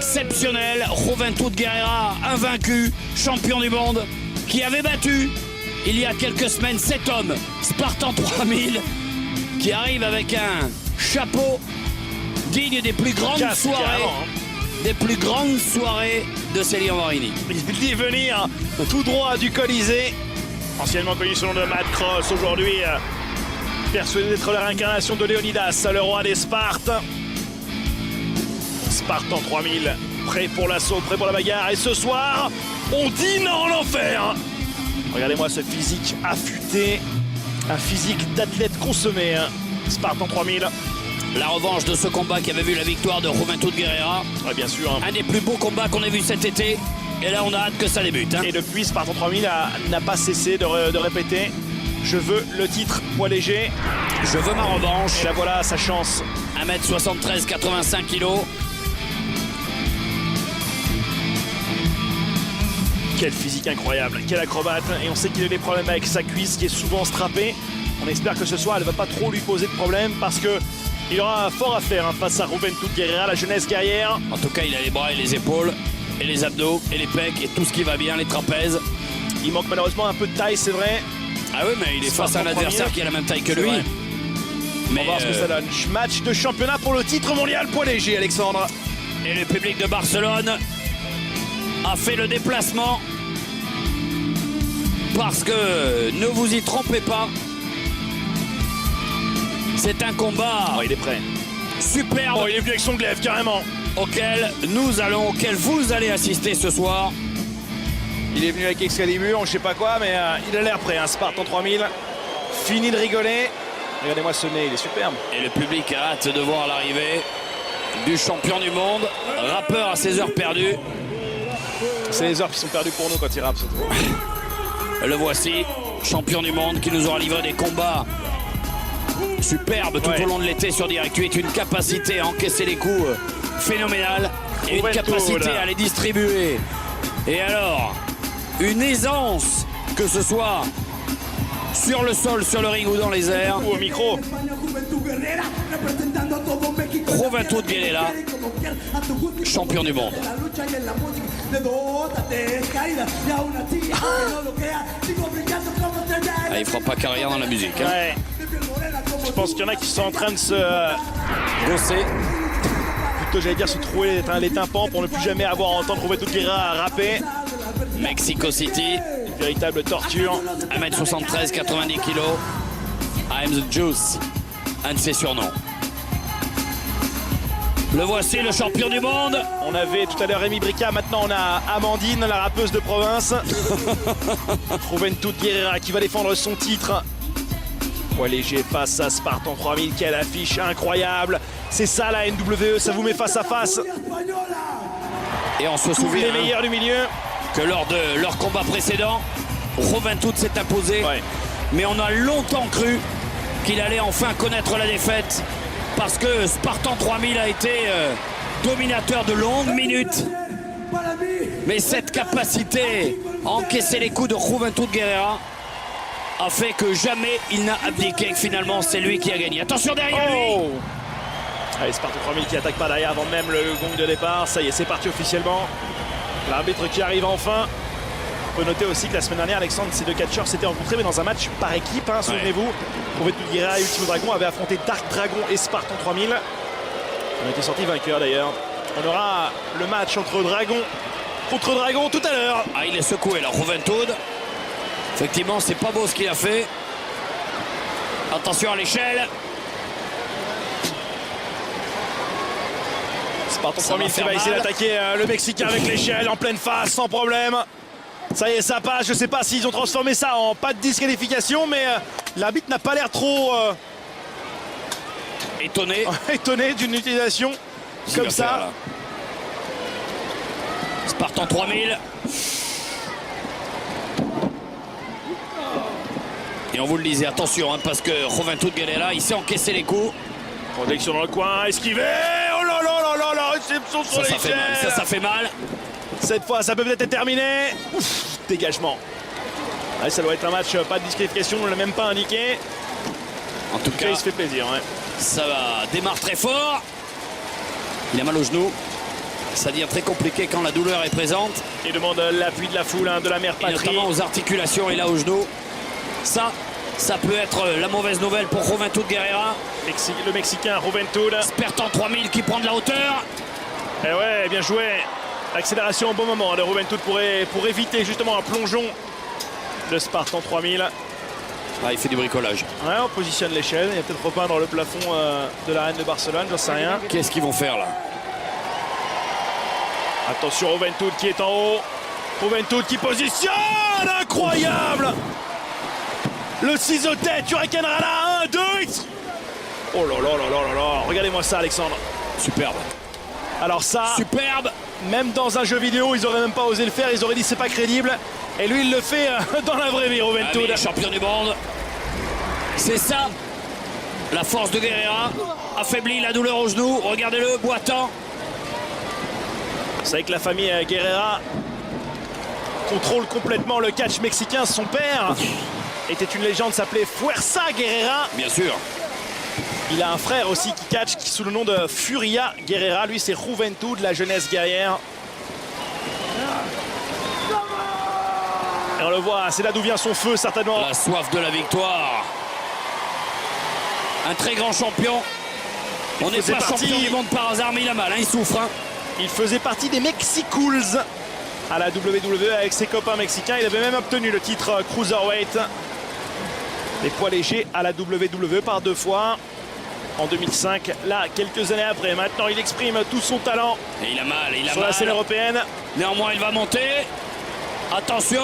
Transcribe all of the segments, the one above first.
exceptionnel. Juventud Guerrera, invaincu, champion du monde, qui avait battu il y a quelques semaines cet homme, Spartan 3000, qui arrive avec un chapeau digne des plus grandes soirées de Céline Marini. Il dit venir tout droit du Colisée, anciennement connu sous le nom de Mad Cross, aujourd'hui persuadé d'être la réincarnation de Léonidas, le roi des Spartes. Spartan 3000, prêt pour l'assaut, prêt pour la bagarre, et ce soir, on dîne en enfer. Regardez-moi ce physique affûté, un physique d'athlète consommé, Spartan 3000. La revanche de ce combat qui avait vu la victoire de Juventud Guerrera. Ouais, bien sûr. Un des plus beaux combats qu'on ait vu cet été. Et là, on a hâte que ça débute. Et depuis, Spartan 3000 n'a pas cessé de répéter « Je veux le titre poids léger. Je veux ma revanche. » Et là, voilà sa chance. 1m73, 85 kg. Quel physique incroyable, quel acrobate. Et on sait qu'il a des problèmes avec sa cuisse qui est souvent strappée. On espère que ce soir, elle ne va pas trop lui poser de problème parce que il aura fort à faire face à Juventud Guerrera, la jeunesse guerrière. En tout cas, il a les bras et les épaules, et les abdos, et les pecs, et tout ce qui va bien, les trapèzes. Il manque malheureusement un peu de taille, c'est vrai. Ah oui, mais il est face à un adversaire qui a la même taille que lui. Mais on va voir ce que ça donne. Match de championnat pour le titre mondial poids léger, Alexandre. Et le public de Barcelone a fait le déplacement parce que, ne vous y trompez pas, c'est un combat il est prêt. Superbe. Il est venu avec son glaive, carrément. Auquel vous allez assister ce soir. Il est venu avec Excalibur, je sais pas quoi, mais il a l'air prêt, Spartan 3000. Fini de rigoler. Regardez-moi ce nez, il est superbe. Et le public a hâte de voir l'arrivée du champion du monde, rappeur à ses heures perdues. C'est les heures qui sont perdues pour nous quand il rappe, surtout. Le voici, champion du monde, qui nous aura livré des combats superbes tout au long de l'été sur Direct 8. Une capacité à encaisser les coups phénoménale et une capacité à les distribuer. Et alors, une aisance, que ce soit sur le sol, sur le ring ou dans les airs. Ou au micro. Juventud Guerrera, champion du monde. Il fera pas carrière dans la musique. Ouais. Je pense qu'il y en a qui sont en train de se gosser. Plutôt, j'allais dire, se trouver les tympans pour ne plus jamais avoir à entendre Juventud Guerrera rapper. Mexico City. Une véritable torture. 1m73, 90 kg. I'm the Juice. Un de ses surnoms. Le voici, le champion du monde. On avait tout à l'heure Rémi Brica, maintenant on a Amandine, la rappeuse de province. Juventud Guerrera qui va défendre son titre. Poids léger face à Spartan 3000, quelle affiche incroyable. C'est ça la NWE, ça vous met face à face. Et on se souvient les meilleurs du milieu que lors de leur combat précédent, Juventud s'est imposé. Ouais. Mais on a longtemps cru qu'il allait enfin connaître la défaite. Parce que Spartan 3000 a été dominateur de longues minutes. Mais cette capacité à encaisser les coups de Juventud Guerrera a fait que jamais il n'a abdiqué. Que finalement, c'est lui qui a gagné. Attention derrière lui. Allez, Spartan 3000 qui attaque pas derrière avant même le gong de départ. Ça y est, c'est parti officiellement. L'arbitre qui arrive enfin. On peut noter aussi que la semaine dernière, Alexandre, ces deux catcheurs s'étaient rencontrés, mais dans un match par équipe, souvenez-vous. Juventud Guerrera et Ultimo Dragon avaient affronté Dark Dragon et Spartan 3000. On a été sortis vainqueurs d'ailleurs. On aura le match entre Dragon contre Dragon tout à l'heure. Il est secoué là, Juventud. Effectivement, c'est pas beau ce qu'il a fait. Attention à l'échelle. Spartan 3000 qui va essayer d'attaquer le Mexicain avec l'échelle en pleine face, sans problème. Ça y est, ça passe. Je sais pas s'ils ont transformé ça en pas de disqualification, mais l'arbitre n'a pas l'air trop étonné d'une utilisation comme ça. Là. Spartan 3000. Et on vous le disait, attention, parce que Juventud Guerrera, il sait encaisser les coups. Protection dans le coin, esquivé. Oh là là là là, la réception sur l'échelle. Ça fait mal. Cette fois, ça peut peut-être être terminé. Ouf, dégagement. Allez, ça doit être un match, pas de disqualification, on ne l'a même pas indiqué. En tout cas, il se fait plaisir. Ouais. Ça démarre très fort. Il a mal au genou. Ça devient très compliqué quand la douleur est présente. Il demande l'appui de la foule, de la mère Et patrie. notamment aux articulations et là au genou. Ça peut être la mauvaise nouvelle pour Juventud Guerrera. Le Mexicain Juventud. Spartan 3000 qui prend de la hauteur. Et ouais, bien joué. Accélération au bon moment de Juventud pour éviter justement un plongeon de Spartan 3000. Ah, il fait du bricolage. Ouais, on positionne l'échelle. Il va peut-être repeindre le plafond de l'arène de Barcelone, j'en sais rien. Qu'est-ce qu'ils vont faire là? Attention, Juventud qui est en haut. Juventud qui positionne. Incroyable! Le ciseau tête, Hurricane Rana, 1, 2. Oh là là là là là là. Regardez-moi ça, Alexandre. Superbe. Alors ça, Superbe. même dans un jeu vidéo, ils auraient même pas osé le faire. Ils auraient dit c'est pas crédible. Et lui, il le fait dans la vraie vie, Ah Juventud. oui, champion du monde. C'est ça. La force de Guerrera. Affaibli, la douleur au genou. Regardez-le, boitant. Vous savez que la famille Guerrera contrôle complètement le catch mexicain. Son père était une légende, s'appelait Fuerza Guerrera. Bien sûr. Il a un frère aussi qui catch sous le nom de Furia Guerrera. Lui, c'est Juventud, la jeunesse guerrière. Et on le voit, c'est là d'où vient son feu, certainement. La soif de la victoire. Un très grand champion. On n'est pas champion du monde par hasard, mais il a mal, hein, il souffre. Hein. Il faisait partie des Mexicools à la WWE avec ses copains mexicains. Il avait même obtenu le titre Cruiserweight. Les poids légers à la WWE par 2 fois. En 2005, là, quelques années après. Maintenant, il exprime tout son talent. Et il a mal, il a sur mal. La scène européenne. Néanmoins, il va monter. Attention,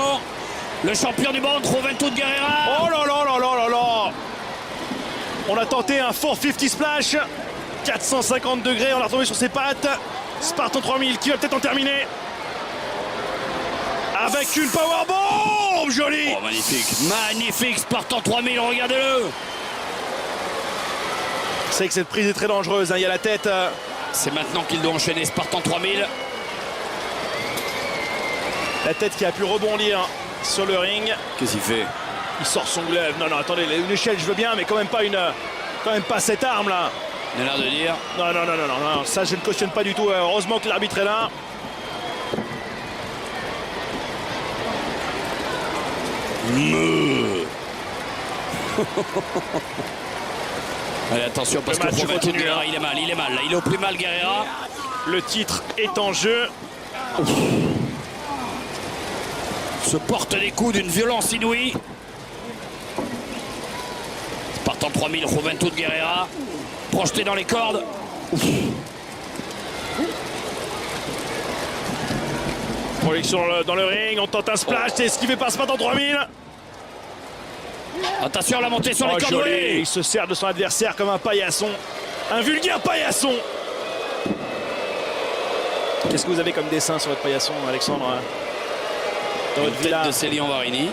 le champion du monde, Juventud Guerrera. Oh là là là là là là. On a tenté un 450 splash. 450 degrés, on a retombé sur ses pattes. Spartan 3000 qui va peut-être en terminer. Avec une powerbomb, joli. Oh, magnifique, magnifique, Spartan 3000, regardez-le. C'est que cette prise est très dangereuse, hein. Il y a la tête. C'est maintenant qu'il doit enchaîner Spartan 3000. La tête qui a pu rebondir sur le ring. Qu'est-ce qu'il fait? Il sort son glaive. Non, non, attendez, une échelle, je veux bien, mais quand même pas cette arme là. Il a l'air de dire. Non, non, non, non, non, non, ça je ne cautionne pas du tout. Heureusement que l'arbitre est là. Allez, attention, parce que Juventud Guerrera, il est mal, là. Il est au plus mal, Guerrera. Le titre est en jeu. Se porte les coups d'une violence inouïe. Spartan 3000, Juventud Guerrera. Projeté dans les cordes. Projection dans le ring, on tente un splash, c'est esquivé par Spartan 3000. Attention à la montée sur les cordes. Joli. Il se sert de son adversaire comme un paillasson. Un vulgaire paillasson. Qu'est-ce que vous avez comme dessin sur votre paillasson, Alexandre? Dans votre tête villa de Célian Varini.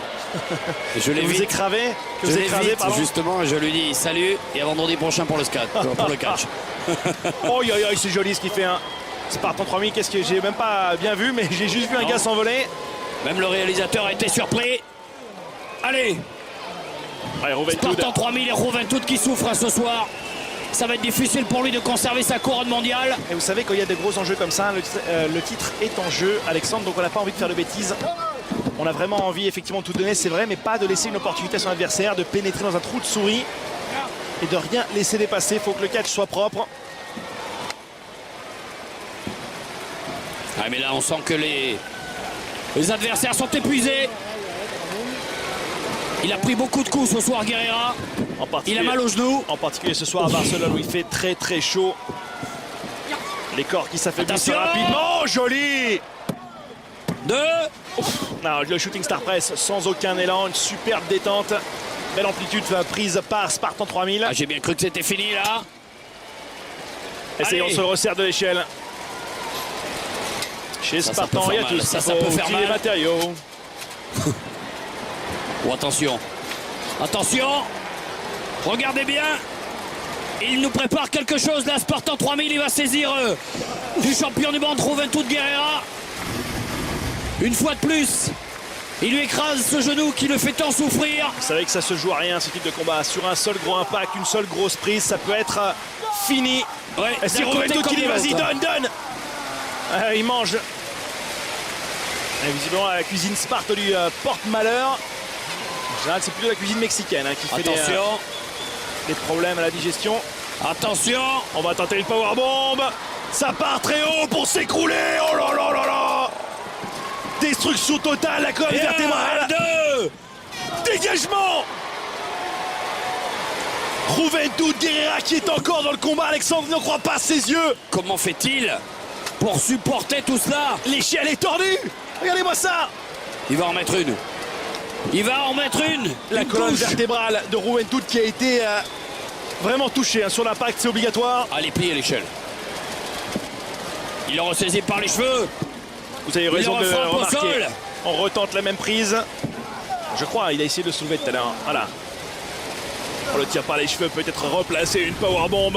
Je l'ai vous vite. écravé. Je l'évite, justement, je lui dis salut et à vendredi prochain pour le catch. Oh, c'est joli ce qu'il fait. Hein. Spartan 3000, qu'est-ce que j'ai même pas bien vu, mais j'ai juste vu un gars s'envoler. Même le réalisateur a été surpris. Allez, Spartan 3000 et Juventud qui souffrent ce soir. Ça va être difficile pour lui de conserver sa couronne mondiale. Et vous savez, quand il y a des gros enjeux comme ça, le titre est en jeu, Alexandre, donc on n'a pas envie de faire de bêtises. On a vraiment envie effectivement de tout donner, c'est vrai, mais pas de laisser une opportunité à son adversaire, de pénétrer dans un trou de souris et de rien laisser dépasser. Il faut que le catch soit propre. Ah, mais là, on sent que les adversaires sont épuisés. Il a pris beaucoup de coups ce soir, Guerrera. Il a mal au genou. En particulier ce soir à Barcelone où il fait très très chaud. Les corps qui s'affaiblissent rapidement. Oh, joli. Non, le shooting star press sans aucun élan, une superbe détente. Belle amplitude prise par Spartan 3000. Ah, j'ai bien cru que c'était fini là. Essayons, on se resserre de l'échelle. Chez Spartan, il y a tout ça. Ça peut faire mal. Les matériaux. Oh, attention. Attention. Regardez bien. Il nous prépare quelque chose là. Spartan 3000, il va saisir du champion du monde Juventud Guerrera. Une fois de plus, il lui écrase ce genou qui le fait tant souffrir. Vous savez que ça se joue à rien ce type de combat. Sur un seul gros impact, une seule grosse prise, ça peut être fini. Ouais, et si Juventud qui dit vas-y, donne. Il mange. Et visiblement, la cuisine Sparte lui porte malheur. En général, c'est plutôt la cuisine mexicaine qui fait des problèmes à la digestion. Attention. On va tenter une powerbomb. Ça part très haut pour s'écrouler. Oh là là là là. Destruction totale, la colonne vertébrale. Dégagement. Juventud Guerrera qui est encore dans le combat. Alexandre ne croit pas à ses yeux. Comment fait-il pour supporter tout cela? L'échelle est tordue. Regardez-moi ça. Il va en mettre une. Il va en mettre une. La colonne vertébrale de Juventud qui a été vraiment touchée sur l'impact, c'est obligatoire. Allez, plier l'échelle. Il est ressaisi par les cheveux. Vous avez raison de remarquer. On retente la même prise. Je crois, il a essayé de le soulever tout à l'heure. Voilà. On le tire par les cheveux, peut-être replacer une powerbomb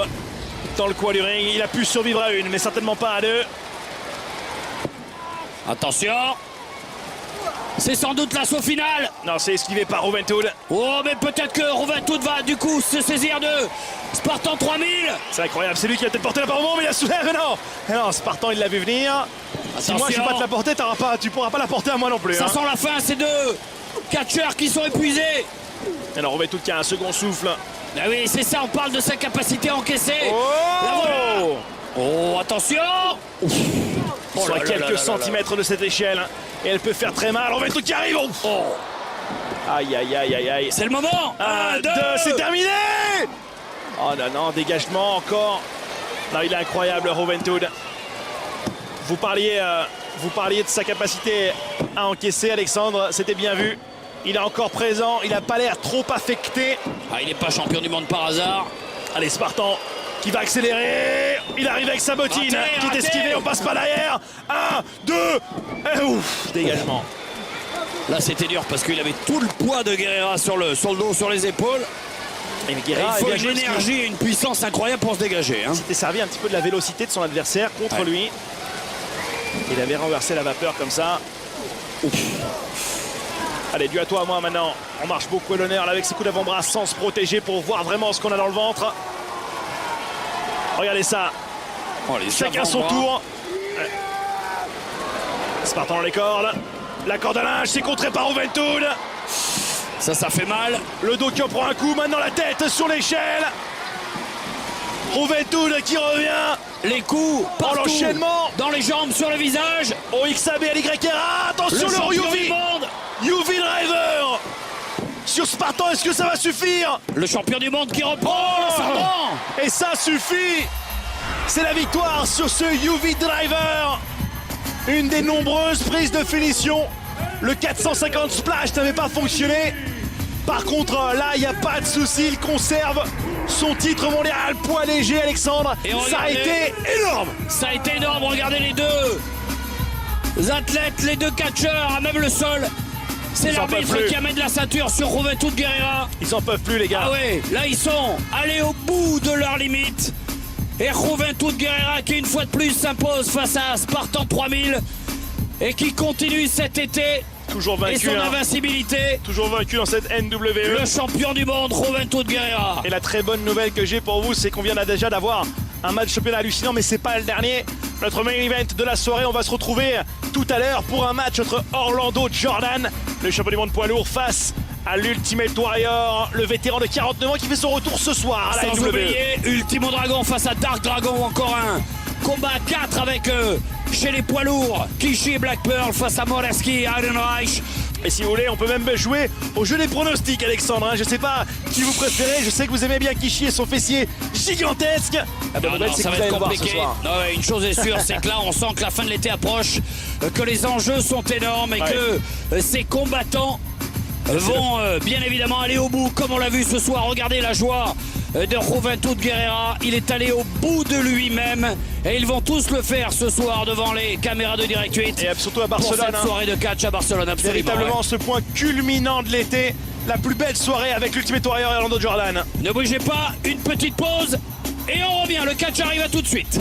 dans le coin du ring. Il a pu survivre à une, mais certainement pas à deux. Attention. C'est sans doute l'assaut final. Non, c'est esquivé par Juventud. Oh, mais peut-être que Juventud va du coup se saisir de Spartan 3000. C'est incroyable, c'est lui qui a peut-être porté la powerbomb, mais il a soulevé. Mais non, Spartan, il l'a vu venir. Attention. Si moi je ne peux pas te la porter, tu pourras pas la porter à moi non plus. Ça sent la fin, ces deux catcheurs qui sont épuisés. Alors Juventud qui a un second souffle. Ah oui, c'est ça, on parle de sa capacité à encaisser. Oh, voilà. Oh, attention. Sur quelques centimètres de cette échelle. Et elle peut faire très mal. Juventud qui arrive. Oh. Aïe, aïe, aïe, aïe, aïe. C'est le moment. 1, 2, c'est terminé. Oh non, non, dégagement encore. Non, il est incroyable, Juventud. Vous parliez de sa capacité à encaisser, Alexandre. C'était bien vu. Il est encore présent. Il n'a pas l'air trop affecté. Ah, il n'est pas champion du monde par hasard. Allez, Spartan qui va accélérer. Il arrive avec sa bottine qui est esquivée. On passe pas derrière. 1, 2. Et ouf, dégagement. Là, c'était dur parce qu'il avait tout le poids de Guerrera sur le dos, sur les épaules. Et Guerrera, il faut une énergie et une puissance incroyable pour se dégager. Il s'était servi un petit peu de la vélocité de son adversaire contre lui. Il avait renversé la vapeur comme ça. Ouf. Allez, du à toi à moi maintenant. On marche beaucoup à l'honneur avec ses coups d'avant-bras sans se protéger pour voir vraiment ce qu'on a dans le ventre. Regardez ça. Oh, chacun son tour. Spartan dans les cordes. La corde à linge, c'est contré par Juventud. Ça fait mal. Le dos qui en prend un coup, maintenant la tête sur l'échelle. Juventud qui revient. Les coups partout. L'enchaînement. Dans les jambes, sur le visage. Au XAB à l'YRA. Attention le UV. UV Driver. Sur Spartan, est-ce que ça va suffire? Le champion du monde qui reprend. Et ça suffit. C'est la victoire sur ce UV Driver. Une des nombreuses prises de finition. Le 450 splash n'avait pas fonctionné. Par contre, là, il n'y a pas de souci. Il conserve son titre mondial poids léger, Alexandre. Et ça a été énorme. Ça a été énorme. Regardez les deux athlètes, les deux catcheurs, à même le sol. C'est l'arbitre qui amène la ceinture sur Juventud Guerrera. Ils en peuvent plus, les gars. Ah ouais, là, ils sont allés au bout de leurs limites. Et Juventud Guerrera qui, une fois de plus, s'impose face à Spartan 3000 et qui continue cet été. Toujours vaincu. Et son invincibilité. Toujours vaincu dans cette NWE. Le champion du monde, Juventud Guerrera. Et la très bonne nouvelle que j'ai pour vous, c'est qu'on vient déjà d'avoir un match championnat hallucinant, mais c'est pas le dernier. Notre main event de la soirée, on va se retrouver tout à l'heure pour un match entre Orlando Jordan, le champion du monde poids lourd, face à l'Ultimate Warrior, le vétéran de 49 ans qui fait son retour ce soir à la Sans oublier Ultimo Dragon face à Dark Dragon, ou encore un combat 4 avec chez les poids lourds, Kishi et Black Pearl face à Moreski et Ironreich. Et si vous voulez, on peut même jouer au jeu des pronostics, Alexandre. Je sais pas qui vous préférez. Je sais que vous aimez bien Kishi et son fessier gigantesque. La bonne nouvelle, c'est que ça va être compliqué. Non, une chose est sûre, c'est que là, on sent que la fin de l'été approche, que les enjeux sont énormes et que ces combattants vont bien évidemment aller au bout, comme on l'a vu ce soir. Regardez la joie de Juventud Guerrera. Il est allé au bout de lui-même et ils vont tous le faire ce soir devant les caméras de Direct 8. Et surtout à Barcelone. Pour cette soirée de catch à Barcelone, absolument. Véritablement ce point culminant de l'été. La plus belle soirée avec l'Ultimate Warrior et Orlando Jordan. Ne bougez pas, une petite pause et on revient. Le catch arrive à tout de suite.